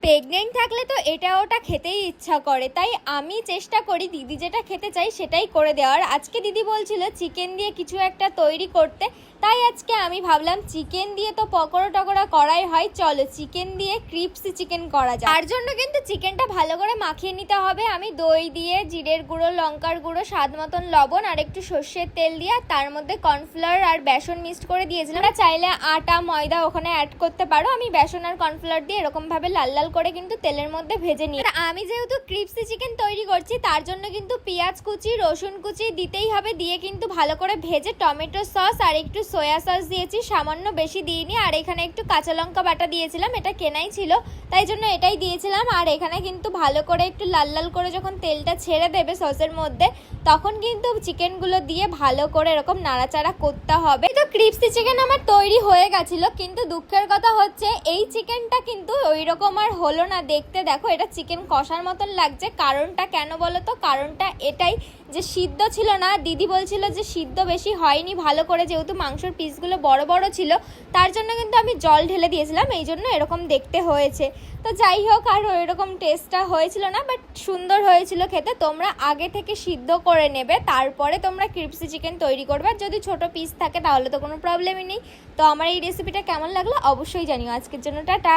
Pregnant থাকলে তো এটা ওটা খেতেই ইচ্ছা করে, তাই আমি চেষ্টা করি দিদি যেটা খেতে চাই সেটাই করে দেওয়ার। আজকে দিদি বলছিল চিকেন দিয়ে কিছু একটা তৈরি করতে, তাই আজকে আমি ভাবলাম চিকেন দিয়ে তো পকোড়া টকোড়া করাই হয়, চলো চিকেন দিয়ে ক্রিপসি চিকেন করা যায়। তার জন্য কিন্তু চিকেনটা ভালো করে মাখিয়ে নিতে হবে। আমি দই দিয়ে, জিরের গুঁড়ো, লঙ্কার গুঁড়ো, স্বাদ মতন লবণ আর একটু সর্ষের তেল দিয়ে তার মধ্যে কর্নফ্লাওয়ার আর বেসন মিক্সড করে দিয়েছিলাম। চাইলে আটা ময়দা ওখানে অ্যাড করতে পারো। আমি বেসন আর কর্নফ্লাওয়ার দিয়ে এরকম ভাবে লাল লাল করে কিন্তু তেলের মধ্যে ভেজে নিই। আমি যেহেতু ক্রিপসি চিকেন তৈরি করছি তার জন্য কিন্তু পেঁয়াজ কুচি, রসুন কুচি দিতেই হবে, দিয়ে কিন্তু ভালো করে ভেজে টমেটো সস আর একটু সয়া সস দিয়েছি, সামান্য বেশি দিইনি। আর এখানে একটু কাঁচা লঙ্কা বাটা দিয়েছিলাম, এটা কেনাই ছিল তাই জন্য এটাই দিয়েছিলাম। আর এখানে কিন্তু ভালো করে একটু লাল লাল করে যখন তেলটা ছেড়ে দেবে সসের মধ্যে, তখন কিন্তু চিকেনগুলো দিয়ে ভালো করে এরকম নাড়াচাড়া করতে হবে। তো ক্রিপসি চিকেন আমার তৈরি হয়ে গেছিল, কিন্তু দুঃখের কথা হচ্ছে এই চিকেনটা কিন্তু ওই রকম আর হলো না দেখতে। দেখো এটা চিকেন কষার মতন লাগছে। কারণটা কেন বলো তো? কারণটা এটাই যে সিদ্ধ ছিল না। দিদি বলছিল যে সিদ্ধ বেশি হয়নি ভালো করে, যেহেতু মাংসর পিসগুলো বড় বড় ছিল তার জন্য কিন্তু আমি জল ঢেলে দিয়েছিলাম, এই জন্য এরকম দেখতে হয়েছে। তো যাই হোক, আর ওইরকম টেস্টটা হয়েছিল না, বাট সুন্দর হয়েছিল খেতে। তোমরা আগে থেকে সিদ্ধ করে নেবে, তারপরে তোমরা ক্রিপসি চিকেন তৈরি করবে। আর যদি ছোট পিস থাকে তাহলে তো কোনো প্রবলেমই নেই। তো আমার এই রেসিপিটা কেমন লাগলো অবশ্যই জানিও। আজকের জন্য টাটা।